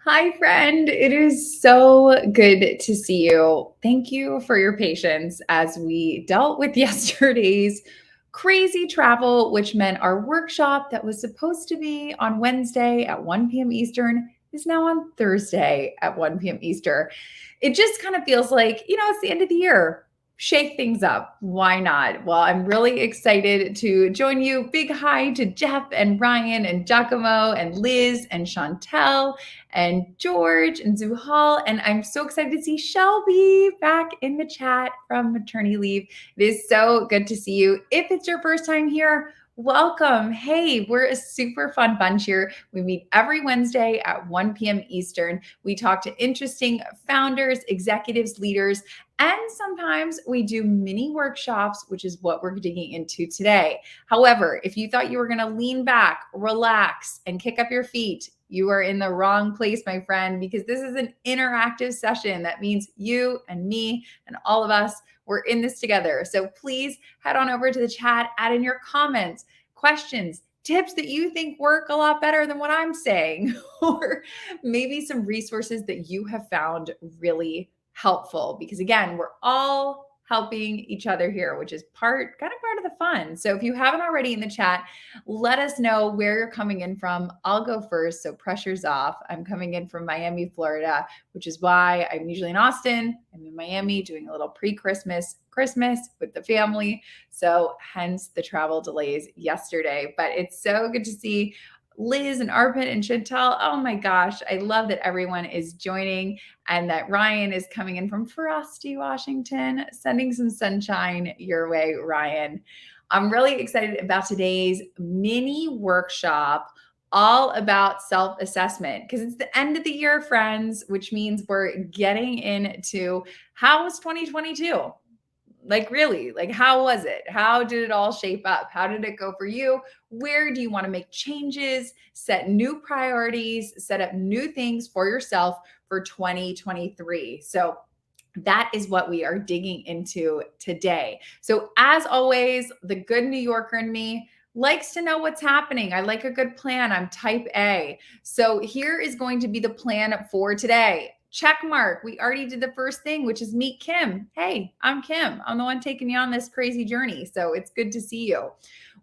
Hi, friend. It is so good to see you. Thank you for your patience as we dealt with yesterday's crazy travel, which meant our workshop that was supposed to be on Wednesday at 1 p.m. Eastern is now on Thursday at 1 p.m. Eastern. It just kind of feels like, it's the end of the year. Shake things up. Why not? Well, I'm really excited to join you. Big hi to Jeff and Ryan and Giacomo and Liz and Chantel and George and Zuhal. And I'm so excited to see Shelby back in the chat from maternity leave. It is so good to see you. If it's your first time here, welcome. Hey, we're a super fun bunch here. We meet every Wednesday at 1 p.m. Eastern. We talk to interesting founders, executives, leaders, and sometimes we do mini workshops, which is what we're digging into today. However, if you thought you were going to lean back, relax, and kick up your feet, you are in the wrong place, my friend, because this is an interactive session. That means you and me and all of us, we're in this together. So please head on over to the chat, add in your comments, questions, tips that you think work a lot better than what I'm saying, or maybe some resources that you have found really helpful, because again, we're all helping each other here, which is kind of part of the fun. So if you haven't already in the chat, let us know where you're coming in from. I'll go first, so pressure's off. I'm coming in from Miami, Florida, which is why I'm usually in Austin. I'm in Miami doing a little pre-Christmas with the family. So hence the travel delays yesterday. But it's so good to see Liz and Arpit and Chantel. Oh my gosh, I love that everyone is joining and that Ryan is coming in from frosty Washington, sending some sunshine your way, Ryan. I'm really excited about today's mini workshop all about self-assessment because it's the end of the year, friends, which means we're getting into how was 2022? Like, really, like, how was it? How did it all shape up? How did it go for you? Where do you want to make changes, set new priorities, set up new things for yourself for 2023? So that is what we are digging into today. So as always, the good New Yorker in me likes to know what's happening. I like a good plan. I'm type A. So here is going to be the plan for today. Check mark. We already did the first thing, which is meet Kim. Hey, I'm Kim. I'm the one taking you on this crazy journey. So it's good to see you.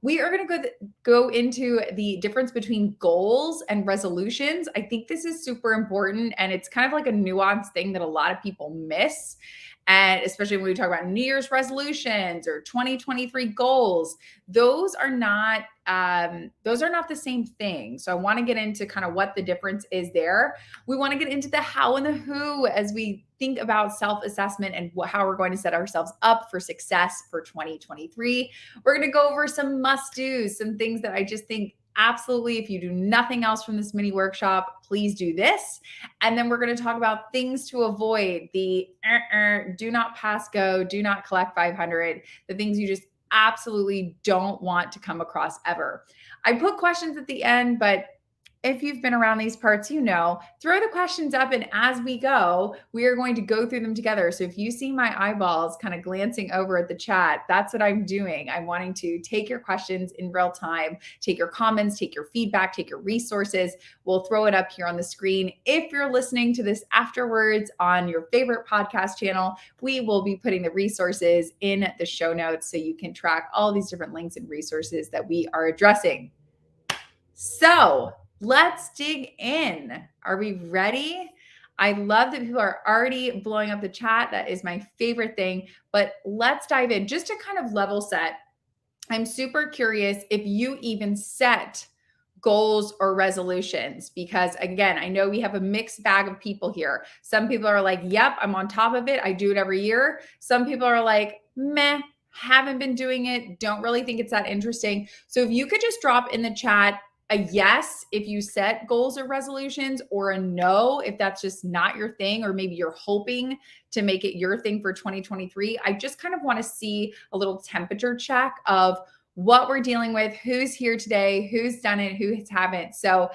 We are going to go into the difference between goals and resolutions. I think this is super important, and it's kind of like a nuanced thing that a lot of people miss. And especially when we talk about New Year's resolutions or 2023 goals, those are not the same thing. So I want to get into kind of what the difference is there. We want to get into the how and the who as we think about self-assessment and how we're going to set ourselves up for success for 2023. We're going to go over some must-dos, some things that I just think absolutely, if you do nothing else from this mini workshop, please do this. And then we're going to talk about things to avoid, the do not pass go, do not collect 500, the things you just absolutely don't want to come across ever. I put questions at the end, but if you've been around these parts, throw the questions up, and as we go, we are going to go through them together. So if you see my eyeballs kind of glancing over at the chat, that's what I'm doing. I'm wanting to take your questions in real time, take your comments, take your feedback, take your resources. We'll throw it up here on the screen. If you're listening to this afterwards on your favorite podcast channel, we will be putting the resources in the show notes so you can track all these different links and resources that we are addressing. So let's dig in. Are we ready? I love that people are already blowing up the chat. That is my favorite thing. But let's dive in. Just to kind of level set, I'm super curious if you even set goals or resolutions, because again, I know we have a mixed bag of people here. Some people are like, yep, I'm on top of it. I do it every year. Some people are like, meh, haven't been doing it. Don't really think it's that interesting. So if you could just drop in the chat a yes if you set goals or resolutions, or a no if that's just not your thing, or maybe you're hoping to make it your thing for 2023. I just kind of want to see a little temperature check of what we're dealing with, who's here today, who's done it, who haven't. So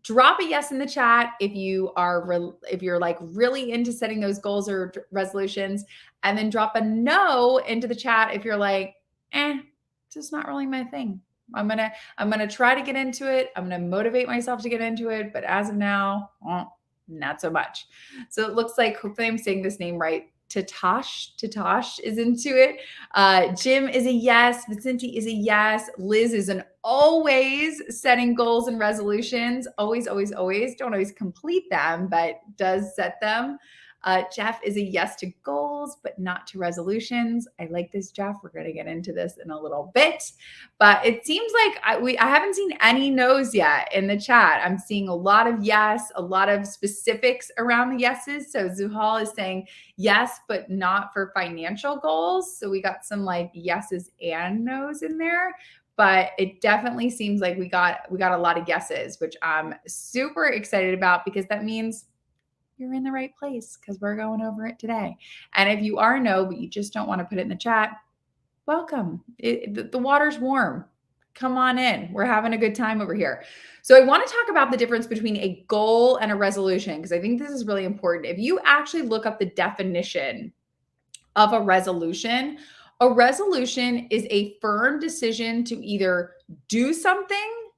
drop a yes in the chat if you're like really into setting those goals or resolutions, and then drop a no into the chat if you're like, it's just not really my thing. I'm gonna try to get into it. I'm gonna motivate myself to get into it, but as of now, not so much. So it looks like, hopefully I'm saying this name right. Tatosh is into it. Jim is a yes. Vicente is a yes. Liz is an always setting goals and resolutions. Always, always, always. Don't always complete them, but does set them. Jeff is a yes to goals, but not to resolutions. I like this, Jeff. We're going to get into this in a little bit, but it seems like I haven't seen any no's yet in the chat. I'm seeing a lot of yes, a lot of specifics around the yeses. So Zuhal is saying yes, but not for financial goals. So we got some like yeses and no's in there. But it definitely seems like we got a lot of yeses, which I'm super excited about, because that means you're in the right place, because we're going over it today. And if you are no, but you just don't want to put it in the chat, welcome. The water's warm. Come on in. We're having a good time over here. So I want to talk about the difference between a goal and a resolution, because I think this is really important. If you actually look up the definition of a resolution is a firm decision to either do something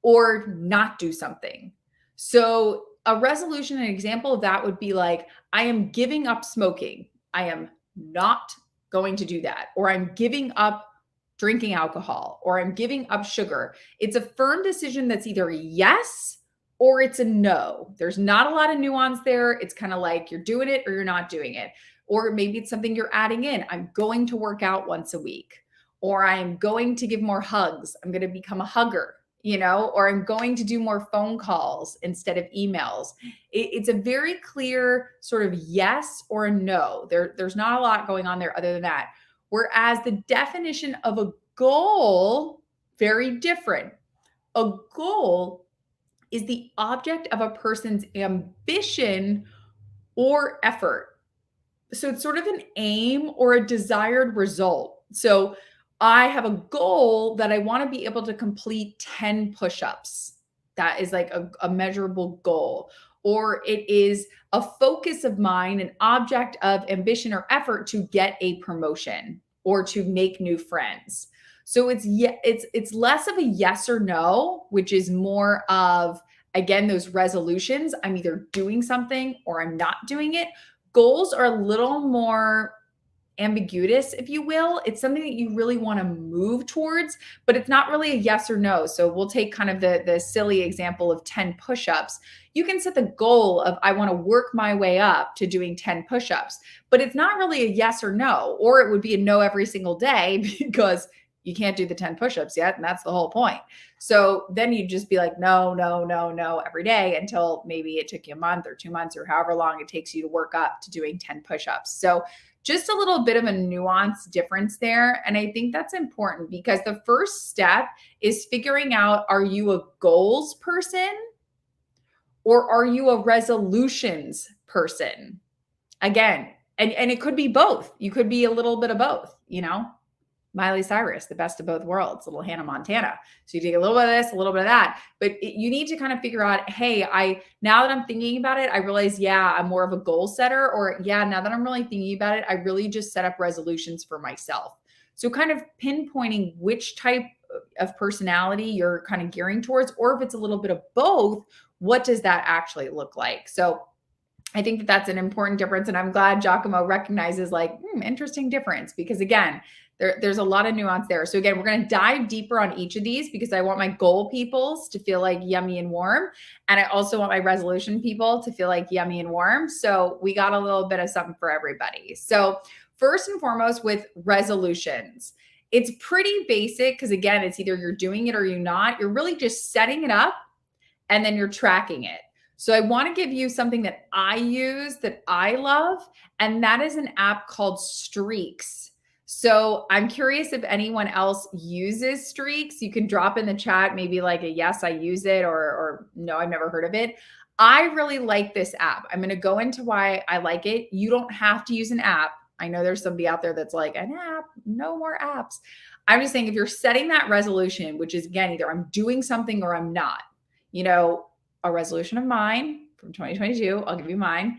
or not do something. So a resolution, an example of that would be like, I am giving up smoking. I am not going to do that. Or I'm giving up drinking alcohol, or I'm giving up sugar. It's a firm decision that's either a yes or it's a no. There's not a lot of nuance there. It's kind of like you're doing it or you're not doing it. Or maybe it's something you're adding in. I'm going to work out once a week, or I'm going to give more hugs. I'm going to become a hugger, or I'm going to do more phone calls instead of emails. It's a very clear sort of yes or a no. There's not a lot going on there other than that. Whereas the definition of a goal, very different. A goal is the object of a person's ambition or effort. So it's sort of an aim or a desired result. So I have a goal that I want to be able to complete 10 push-ups. That is like a measurable goal. Or it is a focus of mine, an object of ambition or effort to get a promotion or to make new friends. So it's less of a yes or no, which is more of, again, those resolutions. I'm either doing something or I'm not doing it. Goals are a little more ambiguous, if you will. It's something that you really want to move towards, but it's not really a yes or no. So we'll take kind of the silly example of 10 push-ups. You can set the goal of, I want to work my way up to doing 10 push-ups, but it's not really a yes or no, or it would be a no every single day because you can't do the 10 push-ups yet. And that's the whole point. So then you'd just be like, no, no, no, no, every day until maybe it took you a month or 2 months or however long it takes you to work up to doing 10 push-ups. So just a little bit of a nuanced difference there. And I think that's important, because the first step is figuring out, are you a goals person or are you a resolutions person? Again, and it could be both. You could be a little bit of both, Miley Cyrus, the best of both worlds, little Hannah Montana. So you take a little bit of this, a little bit of that, but you need to kind of figure out, hey, now that I'm thinking about it, I realize, yeah, I'm more of a goal setter, or yeah, now that I'm really thinking about it, I really just set up resolutions for myself. So kind of pinpointing which type of personality you're kind of gearing towards, or if it's a little bit of both, what does that actually look like? So I think that that's an important difference. And I'm glad Giacomo recognizes interesting difference, because again, there's a lot of nuance there. So again, we're going to dive deeper on each of these, because I want my goal peoples to feel like yummy and warm. And I also want my resolution people to feel like yummy and warm. So we got a little bit of something for everybody. So first and foremost, with resolutions, it's pretty basic, because again, it's either you're doing it or you're not. You're really just setting it up and then you're tracking it. So I want to give you something that I use that I love, and that is an app called Streaks. So I'm curious if anyone else uses Streaks. You can drop in the chat, maybe like a yes, I use it, or no, I've never heard of it. I really like this app. I'm going to go into why I like it. You don't have to use an app. I know there's somebody out there that's like, an app, no more apps. I'm just saying, if you're setting that resolution, which is again, either I'm doing something or I'm not, a resolution of mine from 2022, I'll give you mine,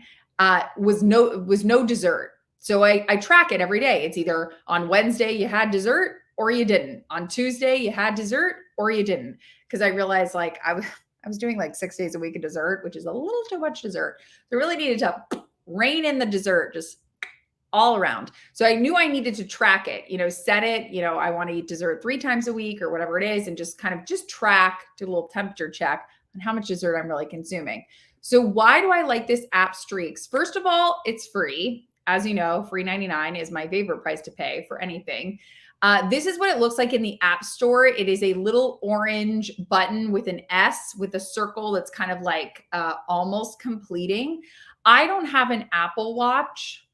was no dessert. So I track it every day. It's either on Wednesday you had dessert or you didn't. On Tuesday you had dessert or you didn't. Because I realized I I was doing like 6 days a week of dessert, which is a little too much dessert. So I really needed to rein in the dessert, just all around. So I knew I needed to track it, set it, I want to eat dessert 3 times a week or whatever it is, and just kind of just track, do a little temperature check on how much dessert I'm really consuming. So why do I like this app Streaks? First of all, it's free. As you know, free 99 is my favorite price to pay for anything. This is what it looks like in the App Store. It is a little orange button with an S with a circle that's kind of like almost completing. I don't have an Apple Watch.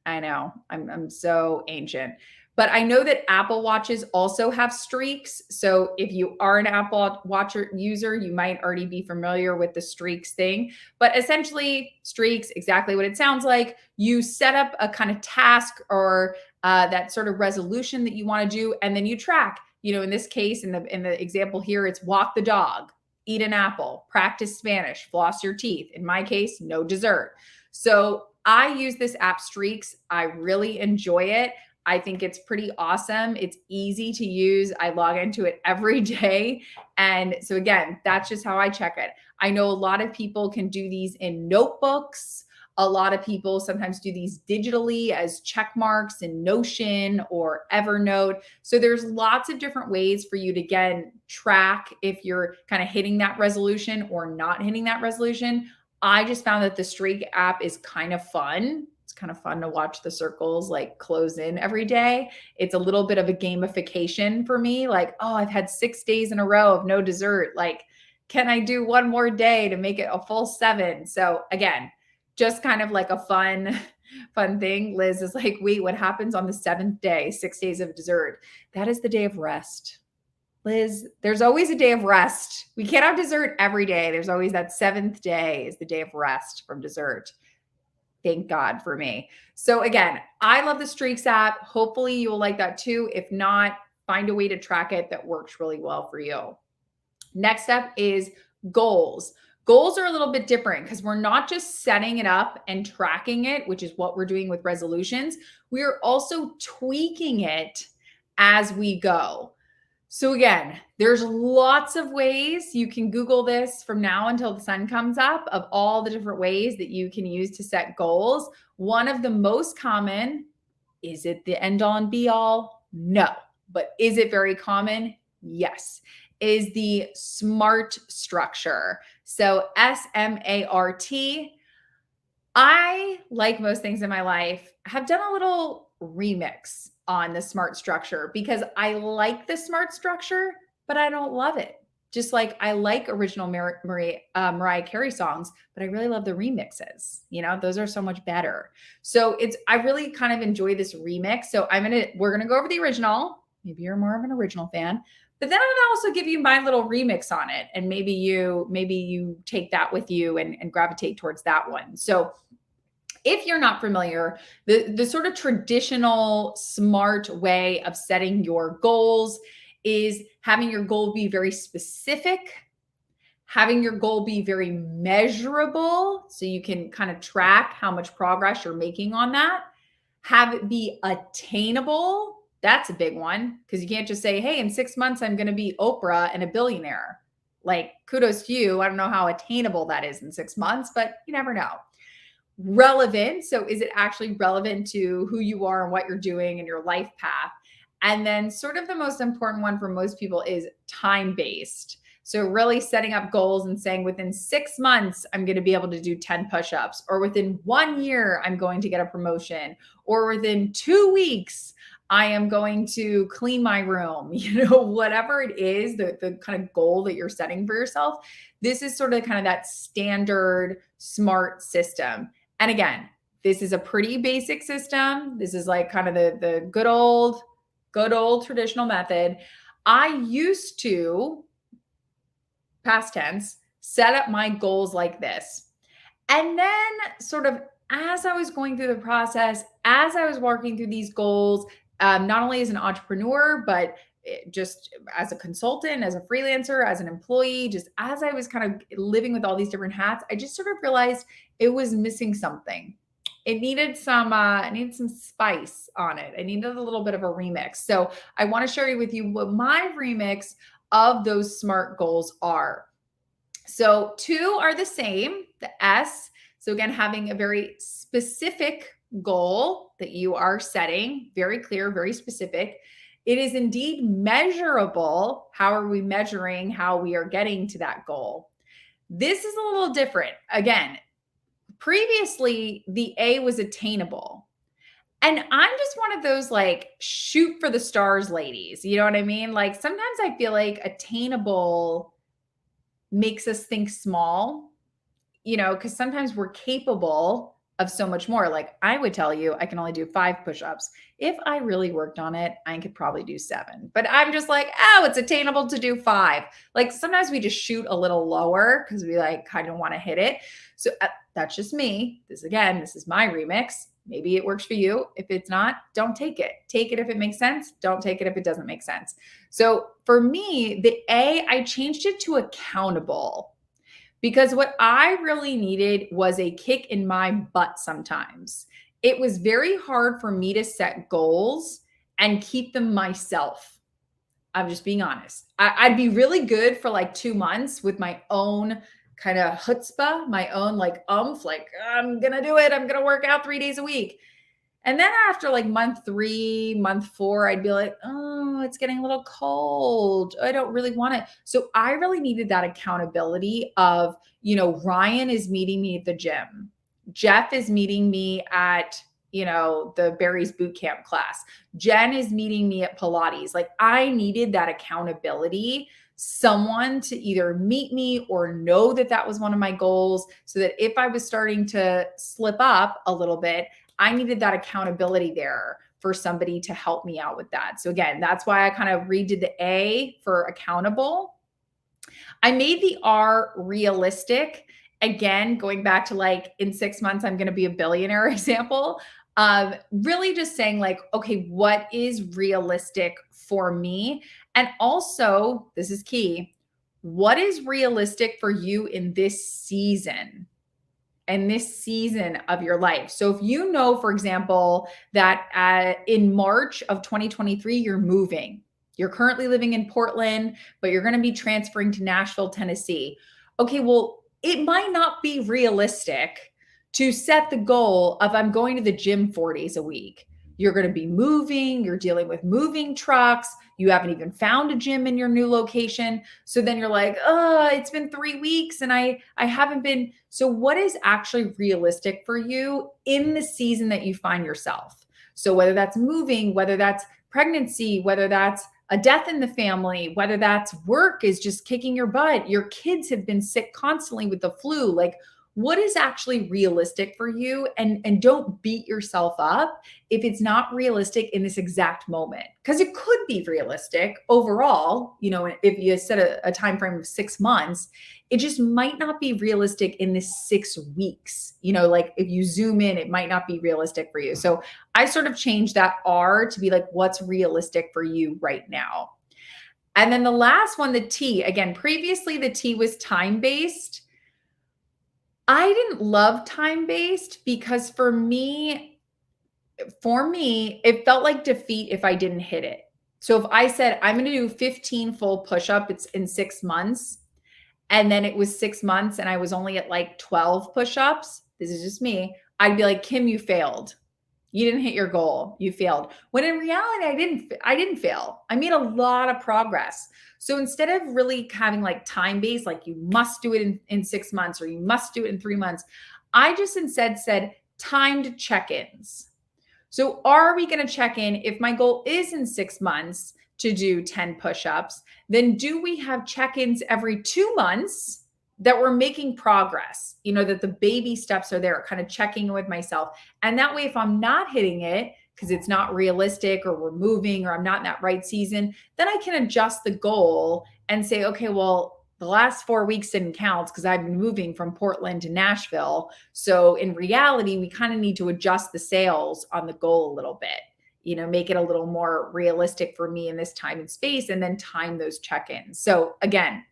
I know, I'm so ancient, but I know that Apple Watches also have streaks. So if you are an Apple Watch user, you might already be familiar with the streaks thing. But essentially, streaks, exactly what it sounds like. You set up a kind of task or that sort of resolution that you want to do, and then you track. In this case, in the example here, it's walk the dog, eat an apple, practice Spanish, floss your teeth. In my case, no dessert. So I use this app Streaks. I really enjoy it. I think it's pretty awesome. It's easy to use. I log into it every day. And so again, that's just how I check it. I know a lot of people can do these in notebooks. A lot of people sometimes do these digitally as check marks in Notion or Evernote. So there's lots of different ways for you to, again, track if you're kind of hitting that resolution or not hitting that resolution. I just found that the Streak app is kind of fun. It's kind of fun to watch the circles like close in every day. It's a little bit of a gamification for me. Like, oh, I've had 6 days in a row of no dessert. Like, can I do one more day to make it a full 7? So again, just kind of like a fun thing. Liz is like, wait, what happens on the 7th day, 6 days of dessert? That is the day of rest. Liz, there's always a day of rest. We can't have dessert every day. There's always that 7th day is the day of rest from dessert. Thank God for me. So again, I love the Streaks app. Hopefully you will like that too. If not, find a way to track it that works really well for you. Next up is goals. Goals are a little bit different because we're not just setting it up and tracking it, which is what we're doing with resolutions. We are also tweaking it as we go. So again, there's lots of ways. You can Google this from now until the sun comes up of all the different ways that you can use to set goals. One of the most common, is it the end all and be all? No. But is it very common? Yes. Is the SMART structure. So S.M.A.R.T. I, like most things in my life, have done a little remix on the SMART structure because I like the SMART structure, but I don't love it. Just like I like original Mariah Carey songs, but I really love the remixes. Those are so much better. So I really kind of enjoy this remix. So we're gonna go over the original. Maybe you're more of an original fan, but then I'm gonna also give you my little remix on it, and maybe you take that with you and gravitate towards that one. So if you're not familiar, the sort of traditional SMART way of setting your goals is having your goal be very specific, having your goal be very measurable so you can kind of track how much progress you're making on that, have it be attainable. That's a big one because you can't just say, hey, in 6 months, I'm going to be Oprah and a billionaire. Like, kudos to you. I don't know how attainable that is in 6 months, but you never know. Relevant. So is it actually relevant to who you are and what you're doing in your life path? And then sort of the most important one for most people is time-based. So really setting up goals and saying within 6 months, I'm going to be able to do 10 push-ups, or within 1 year, I'm going to get a promotion, or within 2 weeks, I am going to clean my room, whatever it is, the kind of goal that you're setting for yourself. This is sort of kind of that standard SMART system. And again, this is a pretty basic system. This is like kind of the good old traditional method. I used to, past tense, set up my goals like this. And then sort of as I was going through the process, as I was working through these goals, not only as an entrepreneur, but just as a consultant, as a freelancer, as an employee, just as I was kind of living with all these different hats, I just sort of realized it was missing something. It needed some spice on it. I needed a little bit of a remix. So I want to share with you what my remix of those SMART goals are. So 2 are the same, the S. So again, having a very specific goal that you are setting, very clear, very specific. It is indeed measurable. How are we measuring how we are getting to that goal? This is a little different. Again, previously the A was attainable. And I'm just one of those like shoot for the stars ladies. You know what I mean? Like sometimes I feel like attainable makes us think small, because sometimes we're capable of so much more. Like I would tell you, I can only do 5 push-ups. If I really worked on it, I could probably do 7. But I'm just like, oh, it's attainable to do 5. Like sometimes we just shoot a little lower because we like kind of want to hit it. So that's just me. This is my remix. Maybe it works for you. If it's not, don't take it. Take it if it makes sense. Don't take it if it doesn't make sense. So for me, the A, I changed it to accountable. Because what I really needed was a kick in my butt sometimes. It was very hard for me to set goals and keep them myself. I'm just being honest. I'd be really good for like 2 months with my own kind of chutzpah, my own like like I'm going to do it. I'm going to work out 3 days a week. And then after like month 3, month 4, I'd be like, oh, it's getting a little cold. I don't really want it. So I really needed that accountability of, Ryan is meeting me at the gym. Jeff is meeting me at, the Barry's boot camp class. Jen is meeting me at Pilates. Like I needed that accountability, someone to either meet me or know that that was one of my goals so that if I was starting to slip up a little bit, I needed that accountability there for somebody to help me out with that. So again, that's why I kind of redid the A for accountable. I made the R realistic. Again, going back to like in 6 months, I'm going to be a billionaire example. Really just saying like, okay, what is realistic for me? And also, this is key. What is realistic for you in this season? And this season of your life. So if you know, for example, that in March of 2023, you're moving, you're currently living in Portland, but you're going to be transferring to Nashville, Tennessee. Okay, well, it might not be realistic to set the goal of I'm going to the gym 4 days a week. You're going to be moving, you're dealing with moving trucks, you haven't even found a gym in your new location. So then you're like, oh, it's been 3 weeks and I haven't been. So what is actually realistic for you in the season that you find yourself? So whether that's moving, whether that's pregnancy, whether that's a death in the family, whether that's work is just kicking your butt, your kids have been sick constantly with the flu, like what is actually realistic for you? And don't beat yourself up if it's not realistic in this exact moment, because it could be realistic overall. If you set a time frame of 6 months, it just might not be realistic in this 6 weeks. Like if you zoom in, it might not be realistic for you. So I sort of changed that R to be like, what's realistic for you right now? And then the last one, the T, again, previously the T was time-based. I didn't love time-based because for me, it felt like defeat if I didn't hit it. So if I said, I'm going to do 15 full push-ups, it's in 6 months, and then it was 6 months and I was only at like 12 push-ups, this is just me, I'd be like, Kim, you failed. You didn't hit your goal. You failed. When in reality, I didn't fail. I made a lot of progress. So instead of really having like time-based, like you must do it in 6 months or you must do it in 3 months, I just instead said timed check-ins. So are we going to check in if my goal is in 6 months to do 10 push-ups, then do we have check-ins every 2 months that we're making progress, that the baby steps are there, kind of checking in with myself. And that way, if I'm not hitting it because it's not realistic or we're moving or I'm not in that right season, then I can adjust the goal and say, okay, well, the last 4 weeks didn't count because I've been moving from Portland to Nashville. So in reality, we kind of need to adjust the sails on the goal a little bit, make it a little more realistic for me in this time and space, and then time those check-ins. So again,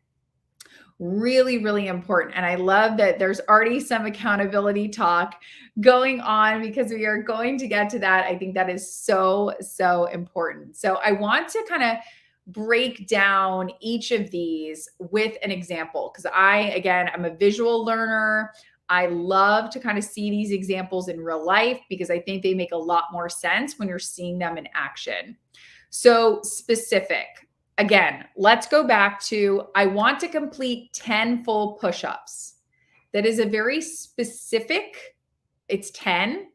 really, really important. And I love that there's already some accountability talk going on because we are going to get to that. I think that is so, so important. So I want to kind of break down each of these with an example. Because I'm a visual learner. I love to kind of see these examples in real life because I think they make a lot more sense when you're seeing them in action. So specific. Again, let's go back to I want to complete 10 full push-ups. That is a very specific, it's 10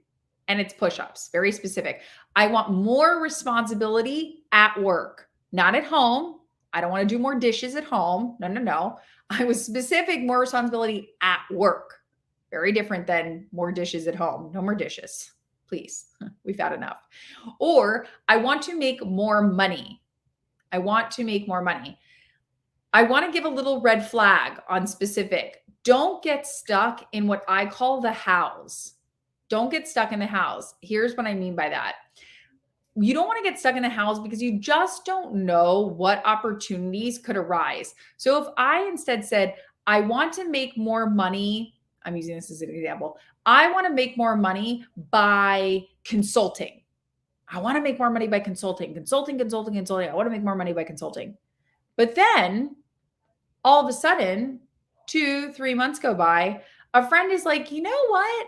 and it's push-ups, very specific. I want more responsibility at work, not at home. I don't want to do more dishes at home. No. I was specific, more responsibility at work. Very different than more dishes at home. No more dishes, please. We've had enough. Or I want to make more money. I want to make more money. I want to give a little red flag on specific. Don't get stuck in what I call the hows. Don't get stuck in the hows. Here's what I mean by that. You don't want to get stuck in the hows because you just don't know what opportunities could arise. So if I instead said, I want to make more money, I'm using this as an example. I want to make more money by consulting. I want to make more money by consulting. I want to make more money by consulting. But then all of a sudden, 2-3 months go by, a friend is like, you know what?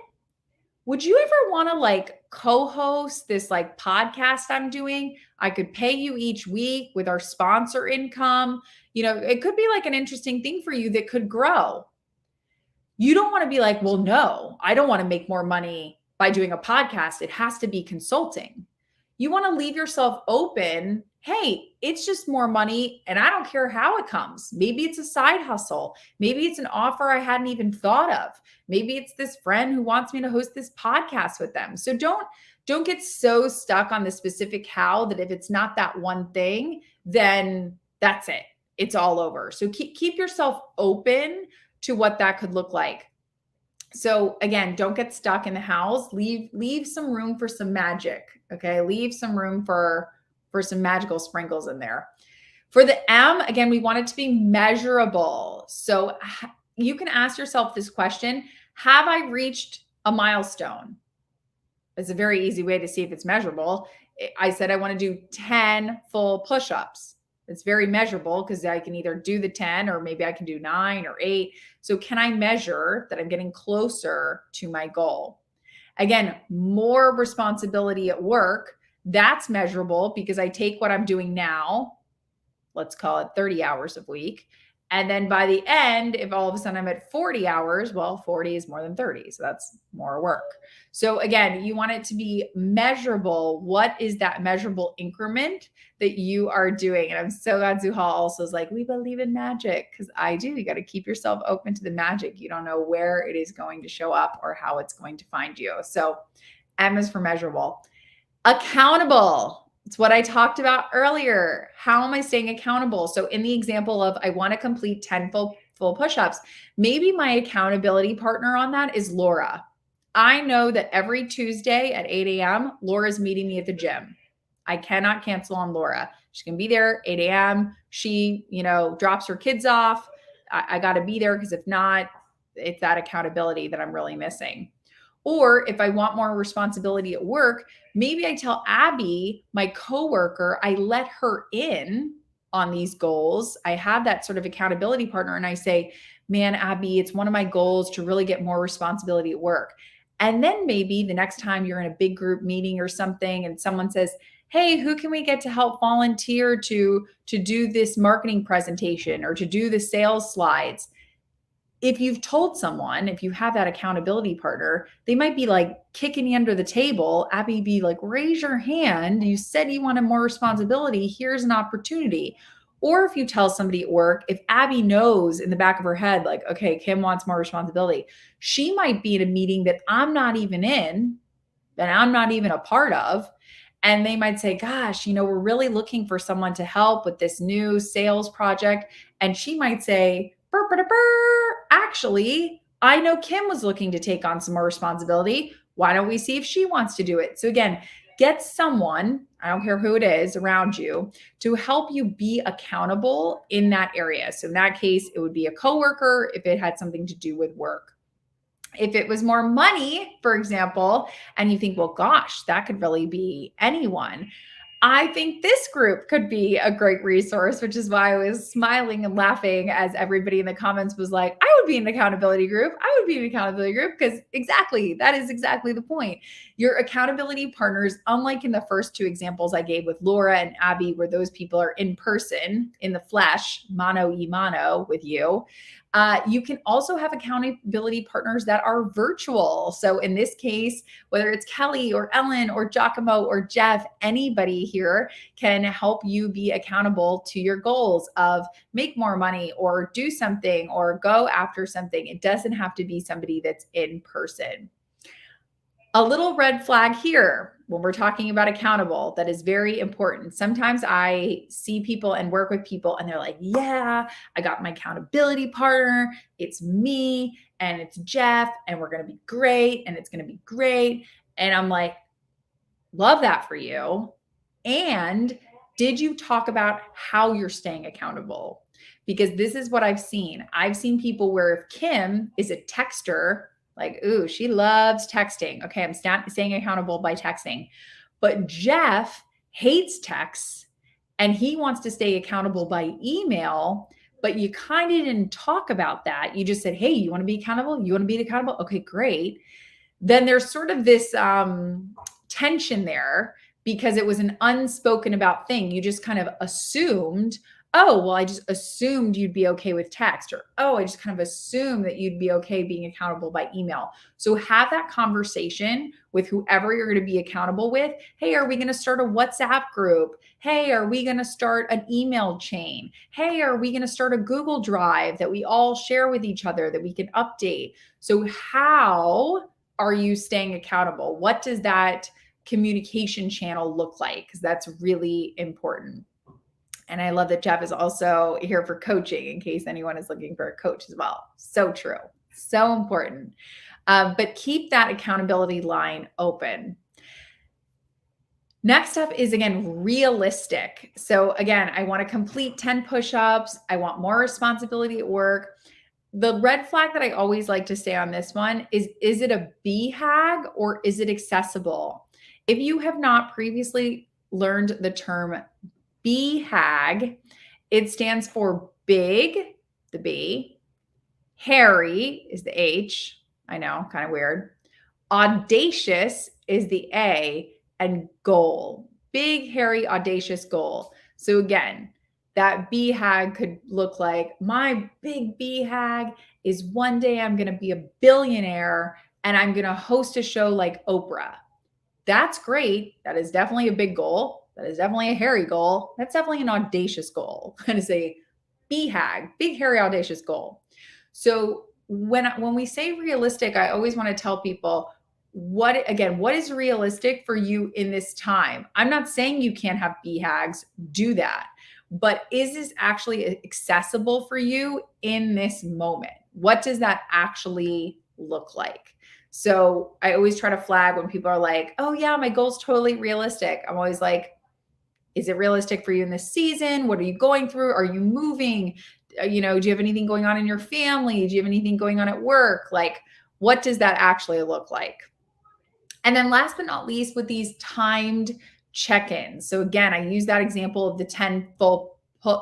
Would you ever want to like co-host this like podcast I'm doing? I could pay you each week with our sponsor income. It could be like an interesting thing for you that could grow. You don't want to be like, well, no, I don't want to make more money by doing a podcast. It has to be consulting. You want to leave yourself open. Hey, it's just more money and I don't care how it comes. Maybe it's a side hustle. Maybe it's an offer I hadn't even thought of. Maybe it's this friend who wants me to host this podcast with them. So don't get so stuck on the specific how that if it's not that one thing, then that's it. It's all over. So keep yourself open to what that could look like. So again, don't get stuck in the house. Leave some room for some magic. Okay. Leave some room for some magical sprinkles in there. For the M, again, we want it to be measurable. So you can ask yourself this question: have I reached a milestone? It's a very easy way to see if it's measurable. I said I want to do 10 full push-ups. It's very measurable because I can either do the 10 or maybe I can do 9 or 8. So can I measure that I'm getting closer to my goal? Again, more responsibility at work. That's measurable because I take what I'm doing now, let's call it 30 hours a week. And then by the end, if all of a sudden I'm at 40 hours, well, 40 is more than 30. So that's more work. So again, you want it to be measurable. What is that measurable increment that you are doing? And I'm so glad Zuhal also is like, we believe in magic, because I do. You got to keep yourself open to the magic. You don't know where it is going to show up or how it's going to find you. So M is for measurable. Accountable. It's what I talked about earlier. How am I staying accountable? So in the example of I want to complete 10 full push-ups, maybe my accountability partner on that is Laura. I know that every Tuesday at 8 a.m., Laura's meeting me at the gym. I cannot cancel on Laura. She's going to be there 8 a.m. She, drops her kids off. I got to be there because if not, it's that accountability that I'm really missing. Or if I want more responsibility at work, maybe I tell Abby, my coworker, I let her in on these goals. I have that sort of accountability partner and I say, man, Abby, it's one of my goals to really get more responsibility at work. And then maybe the next time you're in a big group meeting or something and someone says, hey, who can we get to help volunteer to do this marketing presentation or to do the sales slides? If you've told someone, if you have that accountability partner, they might be like kicking you under the table. Abby be like, raise your hand. You said you wanted more responsibility. Here's an opportunity. Or if you tell somebody at work, if Abby knows in the back of her head, like, okay, Kim wants more responsibility, she might be in a meeting that I'm not even in, that I'm not even a part of. And they might say, gosh, we're really looking for someone to help with this new sales project. And she might say, actually, I know Kim was looking to take on some more responsibility. Why don't we see if she wants to do it? So again, get someone, I don't care who it is around you, to help you be accountable in that area. So in that case, it would be a coworker if it had something to do with work. If it was more money, for example, and you think, well, gosh, that could really be anyone. I think this group could be a great resource, which is why I was smiling and laughing as everybody in the comments was like, I would be in an accountability group. I would be in an accountability group because exactly, that is exactly the point. Your accountability partners, unlike in the first two examples I gave with Laura and Abby, where those people are in person, in the flesh, mano y mano with you, you can also have accountability partners that are virtual. So in this case, whether it's Kelly or Ellen or Giacomo or Jeff, anybody here can help you be accountable to your goals of make more money or do something or go after something. It doesn't have to be somebody that's in person. A little red flag here when we're talking about accountable that is very important. Sometimes I see people and work with people and they're like, yeah, I got my accountability partner. It's me and it's Jeff and we're going to be great and it's going to be great. And I'm like, love that for you. And did you talk about how you're staying accountable? Because this is what I've seen. I've seen people where if Kim is a texter, like, ooh, she loves texting. Okay, I'm staying accountable by texting. But Jeff hates texts and he wants to stay accountable by email, but you kind of didn't talk about that. You just said, hey, you want to be accountable? You want to be accountable? Okay, great. Then there's sort of this tension there because it was an unspoken about thing. You just kind of assumed, oh, well, I just assumed you'd be okay with text, or, oh, I just kind of assumed that you'd be okay being accountable by email. So have that conversation with whoever you're going to be accountable with. Hey, are we going to start a WhatsApp group? Hey, are we going to start an email chain? Hey, are we going to start a Google Drive that we all share with each other that we can update? So how are you staying accountable? What does that communication channel look like? Because that's really important. And I love that Jeff is also here for coaching in case anyone is looking for a coach as well. So true. So important. But keep that accountability line open. Next up is, again, realistic. So again, I want to complete 10 push-ups. I want more responsibility at work. The red flag that I always like to say on this one is it a BHAG or is it accessible? If you have not previously learned the term BHAG, it stands for big, the B, hairy is the H. I know, kind of weird. Audacious is the A, and goal. Big, hairy, audacious goal. So again, that BHAG could look like, my big BHAG is one day I'm going to be a billionaire and I'm going to host a show like Oprah. That's great. That is definitely a big goal. That is definitely a hairy goal. That's definitely an audacious goal. That is a BHAG, big, hairy, audacious goal. So when we say realistic, I always want to tell people, what is realistic for you in this time? I'm not saying you can't have BHAGs, do that. But is this actually accessible for you in this moment? What does that actually look like? So I always try to flag when people are like, oh yeah, my goal's totally realistic. I'm always like, is it realistic for you in this season? What are you going through? Are you moving? Do you have anything going on in your family? Do you have anything going on at work? Like, what does that actually look like? And then last but not least, with these timed check-ins. So again, I use that example of the 10 full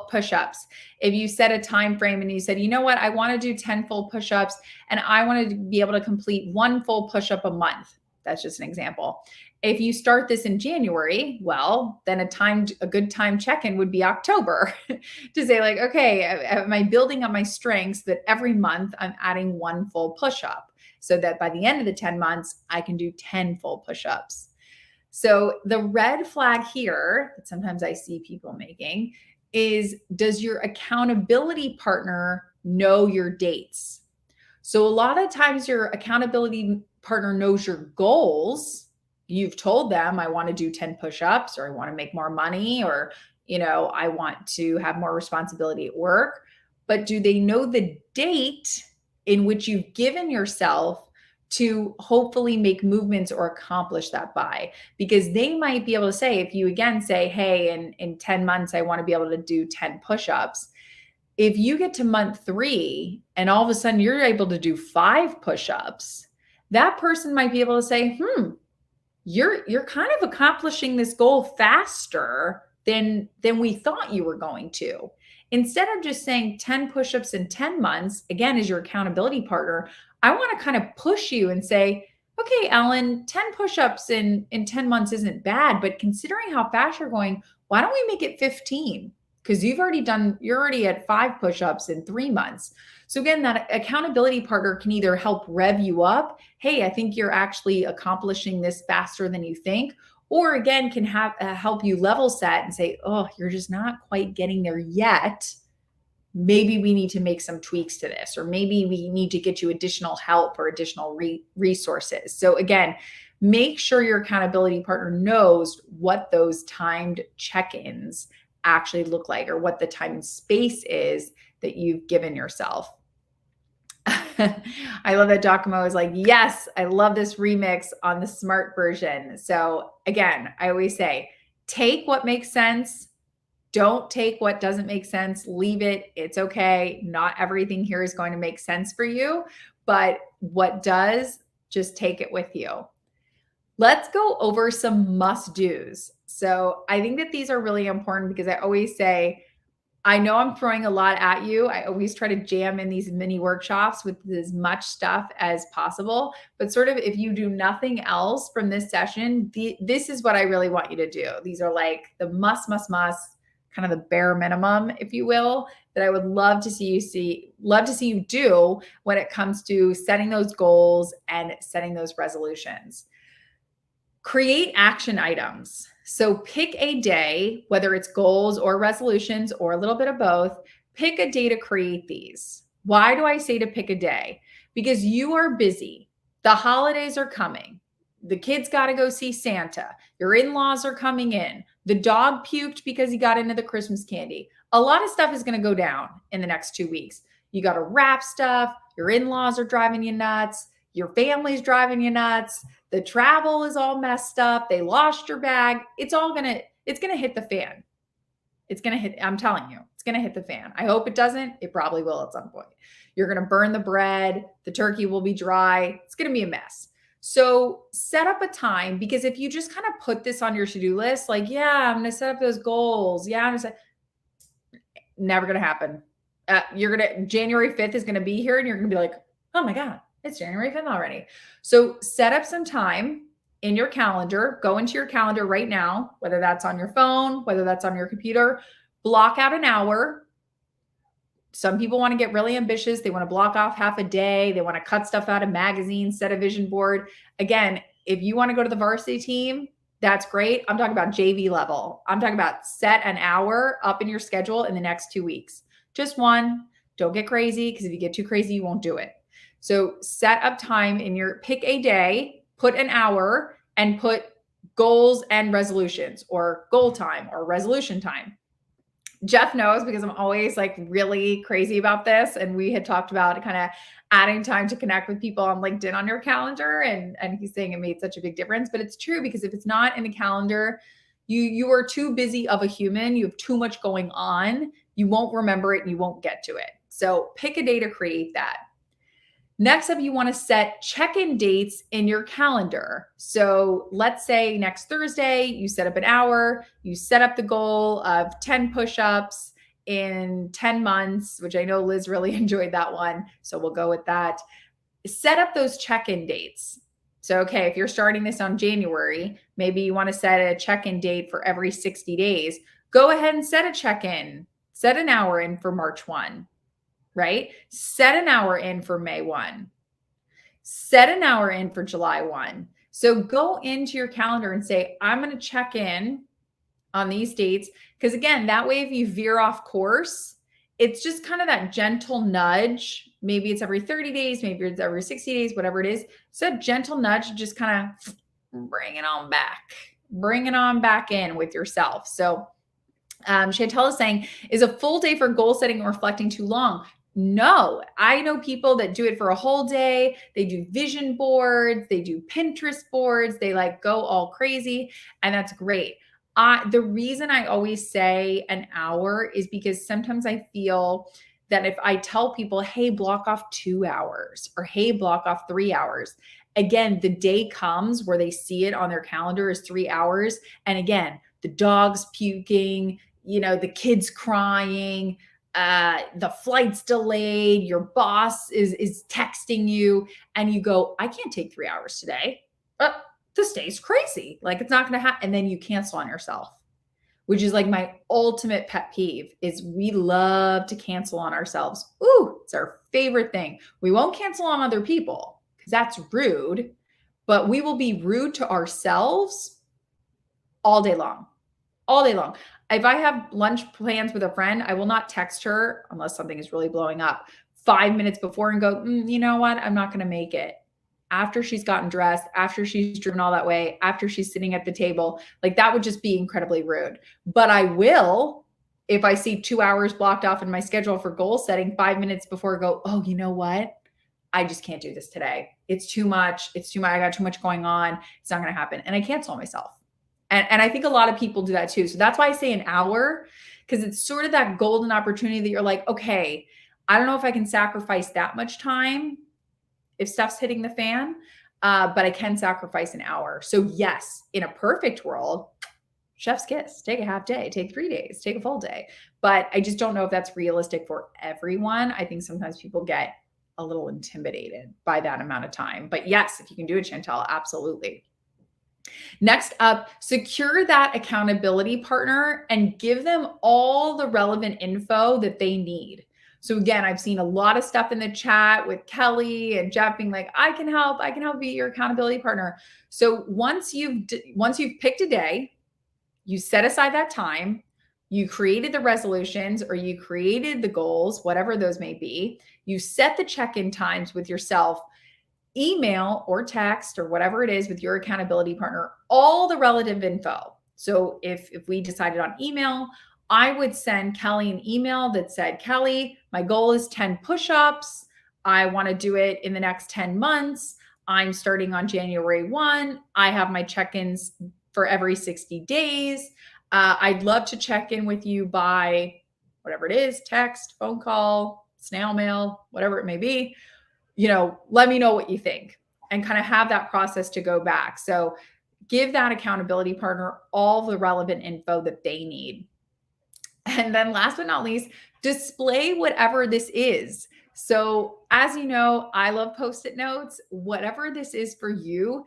push-ups. If you set a time frame and you said, you know what, I want to do 10 full push-ups and I want to be able to complete one full push-up a month. That's just an example. If you start this in January, well, then a good time check-in would be October to say like, okay, am I building up my strengths that every month I'm adding one full push-up so that by the end of the 10 months, I can do 10 full push-ups. So the red flag here that sometimes I see people making is, does your accountability partner know your dates? So a lot of times your accountability partner knows your goals. You've told them, I want to do 10 push-ups, or I want to make more money, or, I want to have more responsibility at work. But do they know the date in which you've given yourself to hopefully make movements or accomplish that by? Because they might be able to say, if you again say, hey, in 10 months, I want to be able to do 10 push-ups. If you get to month 3 and all of a sudden you're able to do 5 push-ups, that person might be able to say, you're kind of accomplishing this goal faster than we thought you were going to. Instead of just saying 10 push-ups in 10 months, again, as your accountability partner, I want to kind of push you and say, okay, Ellen, 10 push-ups in 10 months isn't bad, but considering how fast you're going, why don't we make it 15? Because you're already at 5 push-ups in 3 months. So again, that accountability partner can either help rev you up. Hey, I think you're actually accomplishing this faster than you think. Or again, can help you level set and say, oh, you're just not quite getting there yet. Maybe we need to make some tweaks to this, or maybe we need to get you additional help or additional resources. So again, make sure your accountability partner knows what those timed check-ins actually look like, or what the time and space is that you've given yourself. I love that Giacomo is like, yes, I love this remix on the S.M.A.R.T version. So again, I always say, take what makes sense. Don't take what doesn't make sense. Leave it. It's okay. Not everything here is going to make sense for you, but what does, just take it with you. Let's go over some must-dos. So I think that these are really important because I always say, I know I'm throwing a lot at you. I always try to jam in these mini workshops with as much stuff as possible. But sort of if you do nothing else from this session, this is what I really want you to do. These are like the must, kind of the bare minimum, if you will, that I would love to see you do when it comes to setting those goals and setting those resolutions. Create action items. So pick a day, whether it's goals or resolutions or a little bit of both, pick a day to create these. Why do I say to pick a day? Because you are busy. The holidays are coming. The kids got to go see Santa. Your in-laws are coming in. The dog puked because he got into the Christmas candy. A lot of stuff is going to go down in the next 2 weeks. You got to wrap stuff. Your in-laws are driving you nuts. Your family's driving you nuts. The travel is all messed up. They lost your bag. It's going to hit the fan. I'm telling you, it's going to hit the fan. I hope it doesn't. It probably will at some point. You're going to burn the bread. The turkey will be dry. It's going to be a mess. So set up a time, because if you just kind of put this on your to-do list, like, yeah, I'm going to set up those goals. Yeah, I'm going to never going to happen. January 5th is going to be here and you're going to be like, oh my God, it's January 5th already. So set up some time in your calendar. Go into your calendar right now, whether that's on your phone, whether that's on your computer, block out an hour. Some people want to get really ambitious. They want to block off half a day. They want to cut stuff out of magazines, set a vision board. Again, if you want to go to the varsity team, that's great. I'm talking about JV level. I'm talking about set an hour up in your schedule in the next 2 weeks. Just one. Don't get crazy, because if you get too crazy, you won't do it. So set up time pick a day, put an hour, and put goals and resolutions, or goal time or resolution time. Jeff knows, because I'm always like really crazy about this. And we had talked about kind of adding time to connect with people on LinkedIn on your calendar. And he's saying it made such a big difference, but it's true, because if it's not in the calendar, you are too busy of a human. You have too much going on. You won't remember it and you won't get to it. So pick a day to create that. Next up, you want to set check-in dates in your calendar. So let's say next Thursday, you set up an hour, you set up the goal of 10 push-ups in 10 months, which I know Liz really enjoyed that one. So we'll go with that. Set up those check-in dates. So, okay, if you're starting this on January, maybe you want to set a check-in date for every 60 days. Go ahead and set a check-in. Set an hour in for March 1. Right? Set an hour in for May 1. Set an hour in for July 1. So go into your calendar and say, I'm going to check in on these dates. Because again, that way, if you veer off course, it's just kind of that gentle nudge. Maybe it's every 30 days, maybe it's every 60 days, whatever it is. So a gentle nudge, just kind of bring it on back in with yourself. So Chantel is saying, is a full day for goal setting and reflecting too long? No, I know people that do it for a whole day. They do vision boards, they do Pinterest boards, they like go all crazy, and that's great. The reason I always say an hour is because sometimes I feel that if I tell people, hey, block off 2 hours or hey, block off 3 hours, again, the day comes where they see it on their calendar as 3 hours. And again, the dog's puking, the kids crying, the flight's delayed, your boss is texting you, and you go, I can't take 3 hours today. This day's crazy. Like it's not going to happen. And then you cancel on yourself, which is like my ultimate pet peeve is we love to cancel on ourselves. Ooh, it's our favorite thing. We won't cancel on other people because that's rude, but we will be rude to ourselves all day long. All day long. If I have lunch plans with a friend, I will not text her unless something is really blowing up 5 minutes before and go, you know what? I'm not going to make it. After she's gotten dressed, after she's driven all that way, after she's sitting at the table, like that would just be incredibly rude. But I will, if I see 2 hours blocked off in my schedule for goal setting 5 minutes before, go, oh, you know what? I just can't do this today. It's too much. It's too much. I got too much going on. It's not going to happen. And I cancel myself. And I think a lot of people do that too. So that's why I say an hour, because it's sort of that golden opportunity that you're like, okay, I don't know if I can sacrifice that much time if stuff's hitting the fan, but I can sacrifice an hour. So yes, in a perfect world, chef's kiss, take a half day, take 3 days, take a full day. But I just don't know if that's realistic for everyone. I think sometimes people get a little intimidated by that amount of time. But yes, if you can do it, Chantel, absolutely. Next up, secure that accountability partner and give them all the relevant info that they need. So again, I've seen a lot of stuff in the chat with Kelly and Jeff being like, I can help be your accountability partner. So once you've picked a day, you set aside that time, you created the resolutions or you created the goals, whatever those may be, you set the check-in times with yourself, email or text or whatever it is with your accountability partner, all the relative info. So if we decided on email, I would send Kelly an email that said, Kelly, my goal is 10 push-ups. I want to do it in the next 10 months. I'm starting on January 1. I have my check-ins for every 60 days. I'd love to check in with you by whatever it is, text, phone call, snail mail, whatever it may be. Let me know what you think and kind of have that process to go back. So give that accountability partner all the relevant info that they need. And then last but not least, display whatever this is. So as you know, I love Post-it notes. Whatever this is for you,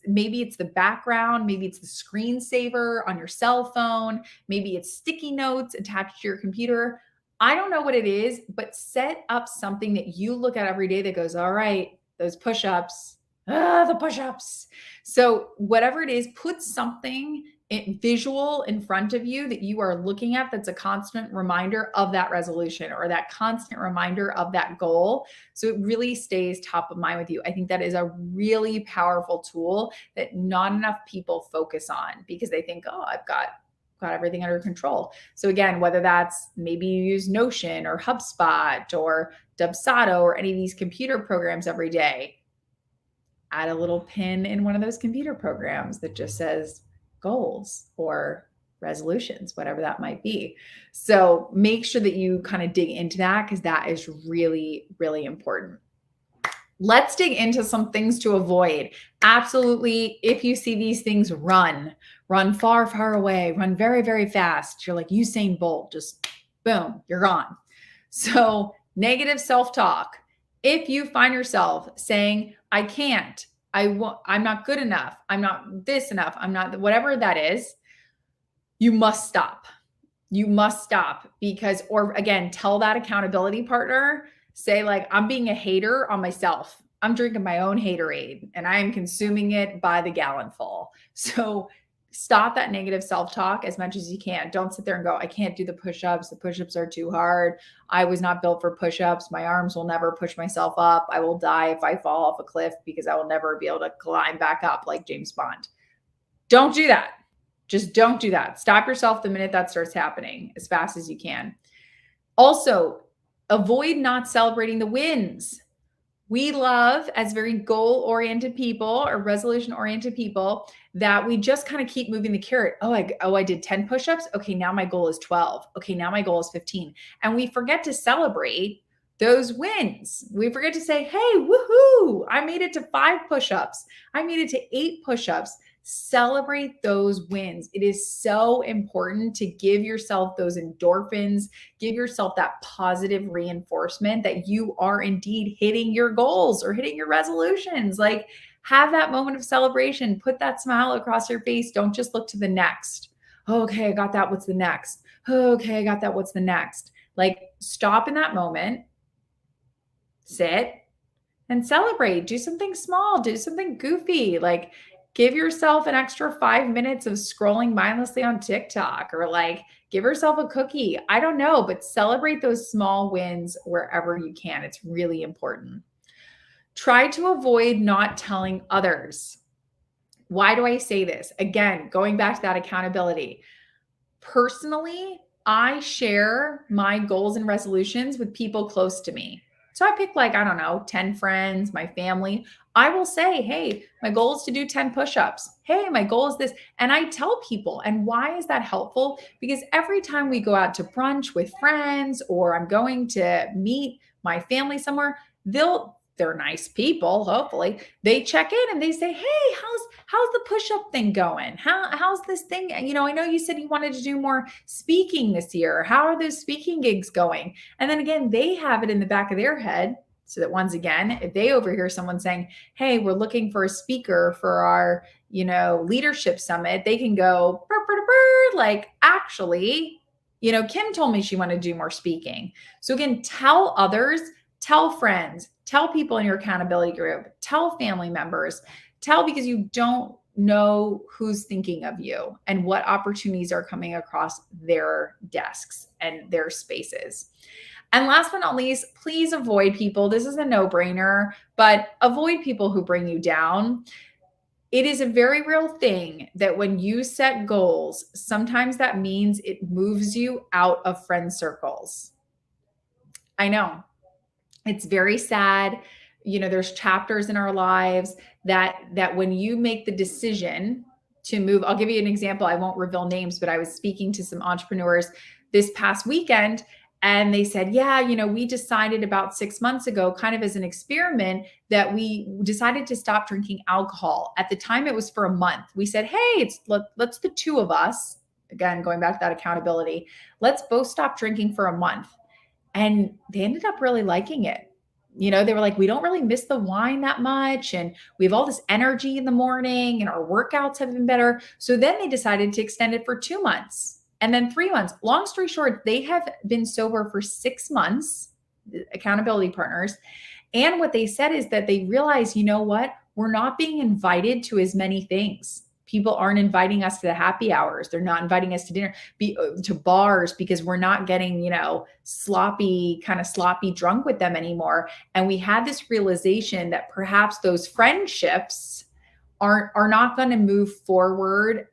maybe it's the background, maybe it's the screensaver on your cell phone, maybe it's sticky notes attached to your computer. I don't know what it is, but set up something that you look at every day that goes, all right, those push-ups, the push-ups. So whatever it is, put something visual in front of you that you are looking at that's a constant reminder of that resolution or that constant reminder of that goal. So it really stays top of mind with you. I think that is a really powerful tool that not enough people focus on because they think, oh, I've got everything under control. So again, whether that's maybe you use Notion or HubSpot or Dubsado or any of these computer programs every day, add a little pin in one of those computer programs that just says goals or resolutions, whatever that might be. So make sure that you kind of dig into that because that is really, really important. Let's dig into some things to avoid. Absolutely. If you see these things, run far, far away, run very, very fast. You're like Usain Bolt, just boom, you're gone. So negative self-talk. If you find yourself saying, I can't, I'm not good enough, I'm not this enough, I'm not whatever that is, you must stop. You must stop because, or again, tell that accountability partner, say like, I'm being a hater on myself. I'm drinking my own haterade and I am consuming it by the gallon full. So stop that negative self-talk as much as you can. Don't sit there and go, I can't do the push-ups. The push-ups are too hard. I was not built for push-ups. My arms will never push myself up. I will die if I fall off a cliff because I will never be able to climb back up like James Bond. Don't do that. Just don't do that. Stop yourself the minute that starts happening as fast as you can. Also, avoid not celebrating the wins. We love, as very goal-oriented people or resolution-oriented people, that we just kind of keep moving the carrot. I did 10 push-ups. Okay, now my goal is 12. Okay, now my goal is 15. And we forget to celebrate those wins. We forget to say, hey, woohoo, I made it to 5 push-ups. I made it to 8 push-ups. Celebrate those wins. It is so important to give yourself those endorphins, give yourself that positive reinforcement that you are indeed hitting your goals or hitting your resolutions. Like, have that moment of celebration, put that smile across your face. Don't just look to the next. Oh, okay, I got that. What's the next? Oh, okay, I got that. What's the next? Like, stop in that moment, sit, and celebrate. Do something small, do something goofy. Like, give yourself an extra 5 minutes of scrolling mindlessly on TikTok, or like give yourself a cookie. I don't know, but celebrate those small wins wherever you can. It's really important. Try to avoid not telling others. Why do I say this? Again, going back to that accountability. Personally, I share my goals and resolutions with people close to me. So I pick, like, I don't know, 10 friends, my family. I will say, hey, my goal is to do 10 push-ups. Hey, my goal is this. And I tell people. And why is that helpful? Because every time we go out to brunch with friends, or I'm going to meet my family somewhere, they're nice people, hopefully. They check in and they say, hey, how's the push-up thing going? How's this thing? I know you said you wanted to do more speaking this year. How are those speaking gigs going? And then again, they have it in the back of their head, so that once again, if they overhear someone saying, hey, we're looking for a speaker for our, leadership summit, they can go, burr, burr, burr, like, actually, Kim told me she wanted to do more speaking. So again, tell others, tell friends, tell people in your accountability group, tell family members, because you don't know who's thinking of you and what opportunities are coming across their desks and their spaces. And last but not least, please avoid people. This is a no-brainer, but avoid people who bring you down. It is a very real thing that when you set goals, sometimes that means it moves you out of friend circles. I know. It's very sad. There's chapters in our lives that when you make the decision to move, I'll give you an example. I won't reveal names, but I was speaking to some entrepreneurs this past weekend, and they said, yeah, we decided about 6 months ago, kind of as an experiment, that we decided to stop drinking alcohol. At the time, it was for a month. We said, hey, let's the two of us, again, going back to that accountability, let's both stop drinking for a month. And they ended up really liking it. They were like, we don't really miss the wine that much. And we have all this energy in the morning, and our workouts have been better. So then they decided to extend it for 2 months and then 3 months. Long story short, they have been sober for 6 months, accountability partners. And what they said is that they realized, what? We're not being invited to as many things. People aren't inviting us to the happy hours. They're not inviting us to dinner, to bars, because we're not getting, sloppy drunk with them anymore. And we had this realization that perhaps those friendships are not going to move forward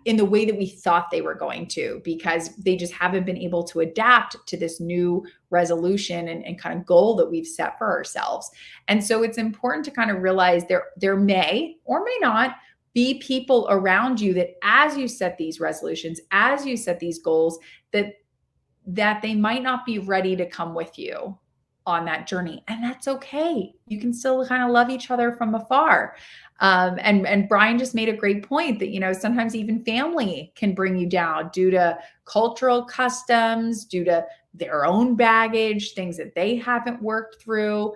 in the way that we thought they were going to, because they just haven't been able to adapt to this new resolution and kind of goal that we've set for ourselves. And so it's important to kind of realize there may or may not be people around you that, as you set these resolutions, as you set these goals, that they might not be ready to come with you on that journey. And that's okay. You can still kind of love each other from afar. And Brian just made a great point that, sometimes even family can bring you down due to cultural customs, due to their own baggage, things that they haven't worked through.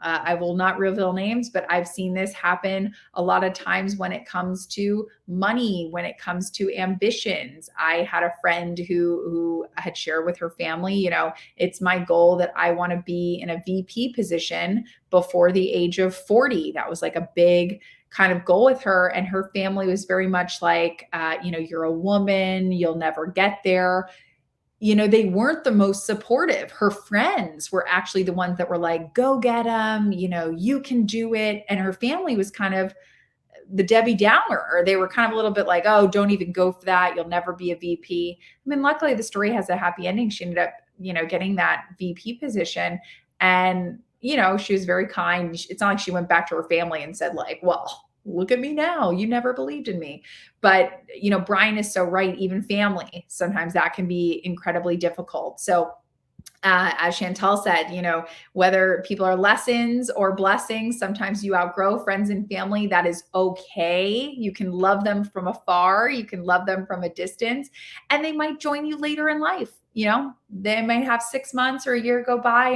I will not reveal names, but I've seen this happen a lot of times when it comes to money, when it comes to ambitions. I had a friend who had shared with her family, it's my goal that I want to be in a VP position before the age of 40. That was like a big kind of goal with her. And her family was very much like, you're a woman, you'll never get there. They weren't the most supportive. Her friends were actually the ones that were like, go get them, you can do it. And her family was kind of the Debbie Downer, or they were kind of a little bit like, oh, don't even go for that. You'll never be a VP. I mean, luckily the story has a happy ending. She ended up, getting that VP position. And, she was very kind. It's not like she went back to her family and said like, well, look at me now. You never believed in me. But, Brian is so right. Even family, sometimes that can be incredibly difficult. So as Chantel said, whether people are lessons or blessings, sometimes you outgrow friends and family. That is okay. You can love them from afar. You can love them from a distance, and they might join you later in life. They might have 6 months or a year go by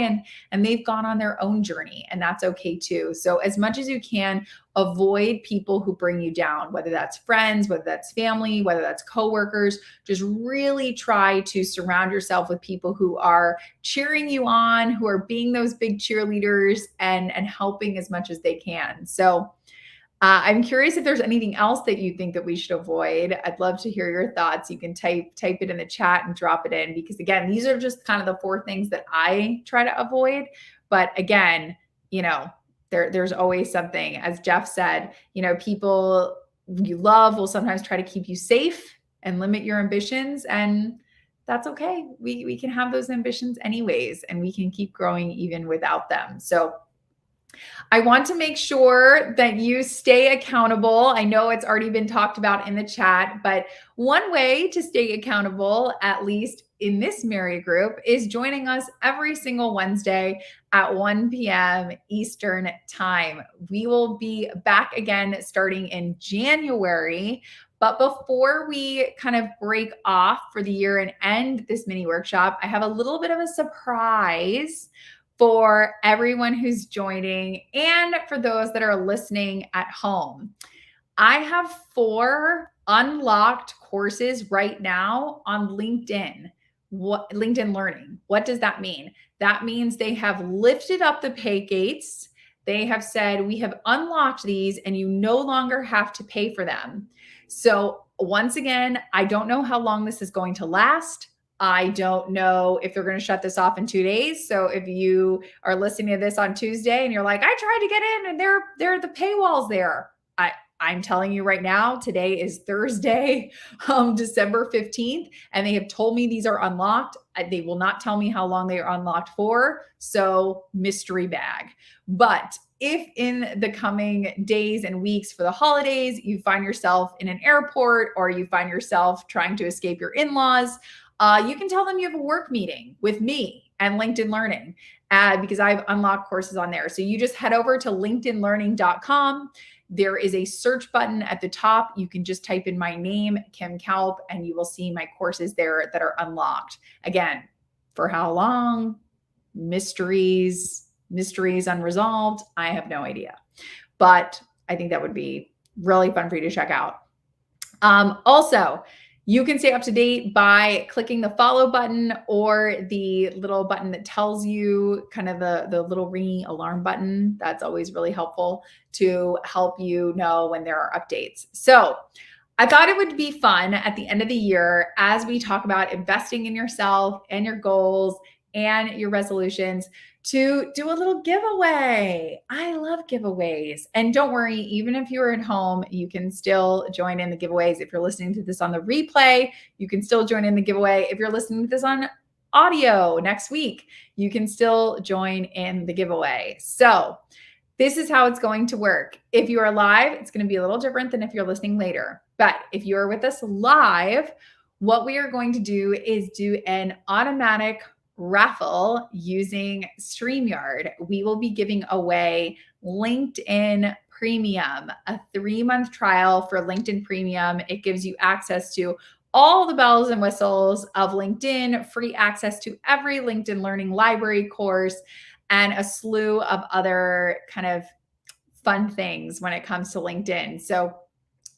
and they've gone on their own journey, and that's okay too. So as much as you can, avoid people who bring you down, whether that's friends, whether that's family, whether that's coworkers. Just really try to surround yourself with people who are cheering you on, who are being those big cheerleaders and helping as much as they can. So I'm curious if there's anything else that you think that we should avoid. I'd love to hear your thoughts. You can type it in the chat and drop it in, because again, these are just kind of the 4 things that I try to avoid. But again, there's always something. As Jeff said, people you love will sometimes try to keep you safe and limit your ambitions, and that's okay. We can have those ambitions anyways, and we can keep growing even without them. So I want to make sure that you stay accountable. I know it's already been talked about in the chat, but one way to stay accountable, at least in this Mary group, is joining us every single Wednesday at 1 p.m. Eastern time. We will be back again starting in January. But before we kind of break off for the year and end this mini workshop, I have a little bit of a surprise for everyone who's joining and for those that are listening at home. I have 4 unlocked courses right now on LinkedIn. LinkedIn Learning. What does that mean? That means they have lifted up the pay gates. They have said, we have unlocked these and you no longer have to pay for them. So once again, I don't know how long this is going to last. I don't know if they're going to shut this off in 2 days. So if you are listening to this on Tuesday and you're like, I tried to get in and there are the paywalls there. I'm telling you right now, today is Thursday, December 15th, and they have told me these are unlocked. They will not tell me how long they are unlocked for. So mystery bag. But if in the coming days and weeks for the holidays, you find yourself in an airport or you find yourself trying to escape your in-laws, you can tell them you have a work meeting with me and LinkedIn Learning because I've unlocked courses on there. So you just head over to linkedinlearning.com. There is a search button at the top. You can just type in my name, Kim Kalp, and you will see my courses there that are unlocked. Again, for how long? Mysteries unresolved. I have no idea. But I think that would be really fun for you to check out. Also, you can stay up to date by clicking the follow button or the little button that tells you kind of the little ringing alarm button. That's always really helpful to help you know when there are updates. So I thought it would be fun at the end of the year as we talk about investing in yourself and your goals and your resolutions to do a little giveaway. I love giveaways. And don't worry, even if you're at home, you can still join in the giveaways. If you're listening to this on the replay, you can still join in the giveaway. If you're listening to this on audio next week, you can still join in the giveaway. So this is how it's going to work. If you are live, it's going to be a little different than if you're listening later. But if you're with us live, what we are going to do is do an automatic raffle using StreamYard. We will be giving away LinkedIn Premium, a 3-month trial for LinkedIn Premium. It gives you access to all the bells and whistles of LinkedIn, free access to every LinkedIn Learning library course, and a slew of other kind of fun things when it comes to LinkedIn. So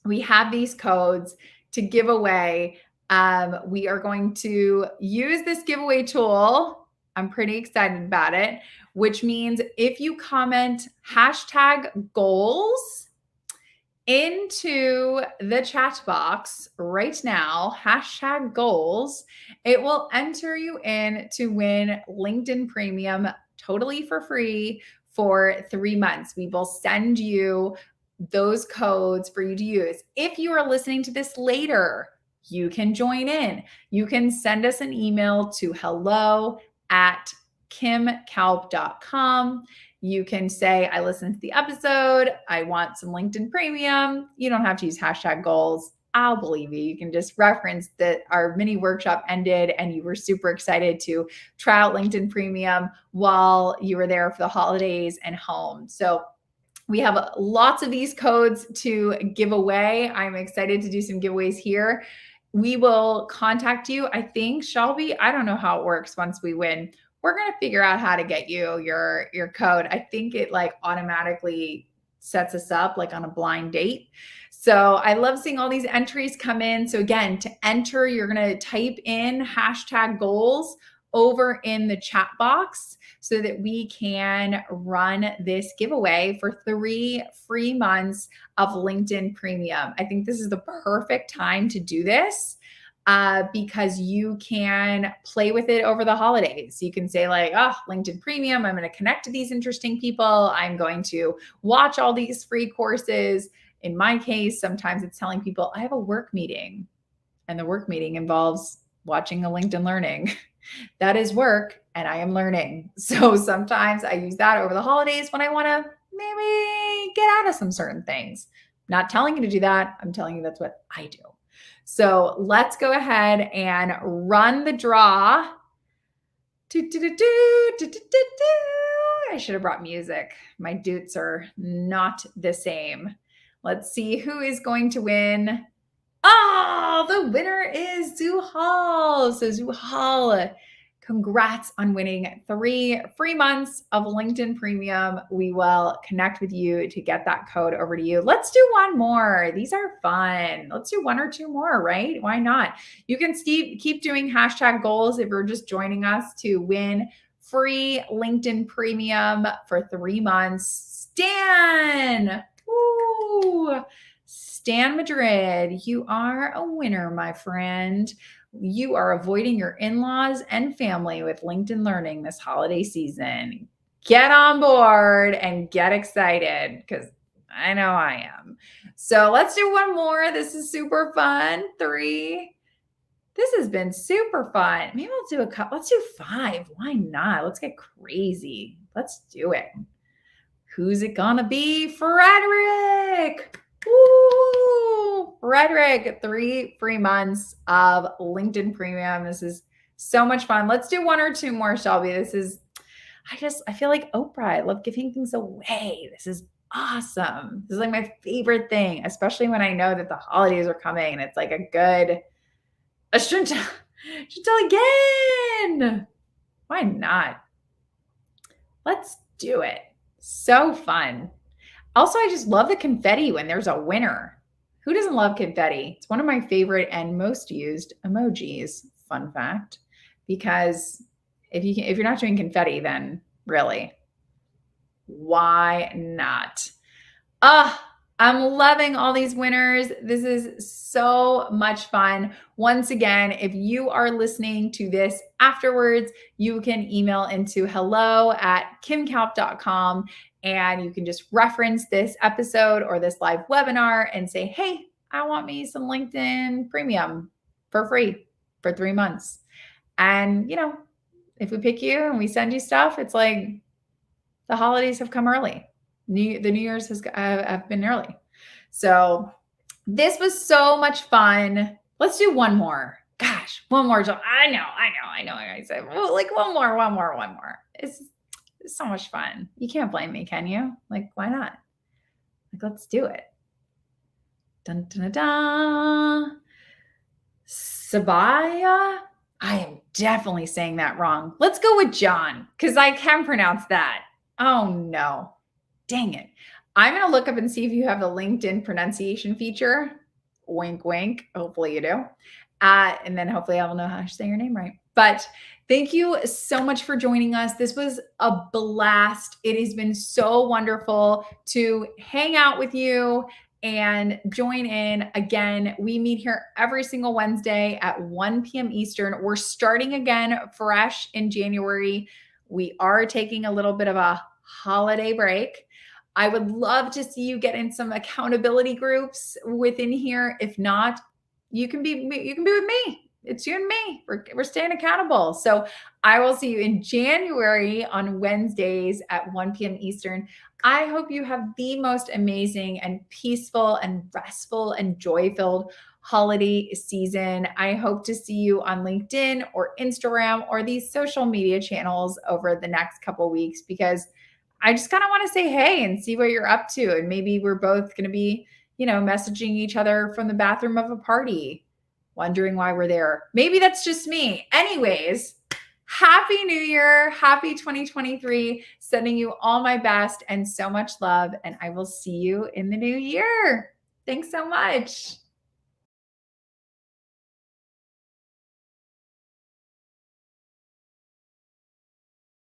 we have these codes to give away. We are going to use this giveaway tool. I'm pretty excited about it, which means if you comment #goals into the chat box right now, #goals, it will enter you in to win LinkedIn Premium totally for free for 3 months. We will send you those codes for you to use. If you are listening to this later, you can join in. You can send us an email to hello@ kimkalp.com. You can say, I listened to the episode. I want some LinkedIn Premium. You don't have to use hashtag goals. I'll believe you. You can just reference that our mini workshop ended and you were super excited to try out LinkedIn Premium while you were there for the holidays and home. So we have lots of these codes to give away. I'm excited to do some giveaways here. We will contact you. I think, Shelby, I don't know how it works once we win. We're going to figure out how to get you your code. I think it like automatically sets us up like on a blind date. So I love seeing all these entries come in. So again, to enter, you're going to type in hashtag goals over in the chat box so that we can run this giveaway for 3 free months of LinkedIn Premium. I think this is the perfect time to do this because you can play with it over the holidays. You can say like, oh, LinkedIn Premium, I'm going to connect to these interesting people. I'm going to watch all these free courses. In my case, sometimes it's telling people I have a work meeting and the work meeting involves watching a LinkedIn Learning. That is work and I am learning. So sometimes I use that over the holidays when I want to maybe get out of some certain things. Not telling you to do that. I'm telling you that's what I do. So let's go ahead and run the draw. I should have brought music. My doots are not the same. Let's see who is going to win. Oh, the winner is Zuhal. So Zuhal, congrats on winning 3 free months of LinkedIn Premium. We will connect with you to get that code over to you. Let's do one more. These are fun. Let's do 1 or 2 more, right? Why not? You can keep doing hashtag goals if you're just joining us to win free LinkedIn Premium for 3 months. Stan! Woo! Stan Madrid, you are a winner, my friend. You are avoiding your in-laws and family with LinkedIn Learning this holiday season. Get on board and get excited because I know I am. So let's do one more. This is super fun. 3. This has been super fun. Maybe I'll do a couple. Let's do 5. Why not? Let's get crazy. Let's do it. Who's it gonna be? Frederick. Woo! Frederick, 3 free months of LinkedIn Premium. This is so much fun. Let's do 1 or 2 more, Shelby. I feel like Oprah. I love giving things away. This is awesome. This is like my favorite thing, especially when I know that the holidays are coming and it's like I should tell again. Why not? Let's do it. So fun. Also, I just love the confetti when there's a winner. Who doesn't love confetti? It's one of my favorite and most used emojis. Fun fact, because if you're not doing confetti, then really, why not? I'm loving all these winners. This is so much fun. Once again, if you are listening to this afterwards, you can email into hello@kimkalp.com and you can just reference this episode or this live webinar and say, hey, I want me some LinkedIn Premium for free for 3 months. And, if we pick you and we send you stuff, it's like the holidays have come early. The New Year's have been early. So this was so much fun. Let's do one more. Gosh, one more. I know. I said, well, like one more. It's so much fun. You can't blame me, can you? Like, why not? Like, let's do it. Dun, dun, dun, dun. Sabaya. I am definitely saying that wrong. Let's go with John because I can pronounce that. Oh no. Dang it. I'm going to look up and see if you have the LinkedIn pronunciation feature. Wink, wink. Hopefully you do. And then hopefully I will know how to say your name right. But thank you so much for joining us. This was a blast. It has been so wonderful to hang out with you and join in. Again, we meet here every single Wednesday at 1 p.m. Eastern. We're starting again fresh in January. We are taking a little bit of a holiday break. I would love to see you get in some accountability groups within here. If not, you can be with me. it's you and me. We're staying accountable. So I will see you in January on Wednesdays at 1 p.m. Eastern. I hope you have the most amazing and peaceful and restful and joy-filled holiday season. I hope to see you on LinkedIn or Instagram or these social media channels over the next couple weeks, because I just kind of want to say hey and see what you're up to. And maybe we're both going to be, messaging each other from the bathroom of a party, wondering why we're there. Maybe that's just me. Anyways, Happy New Year. Happy 2023. Sending you all my best and so much love. And I will see you in the new year. Thanks so much.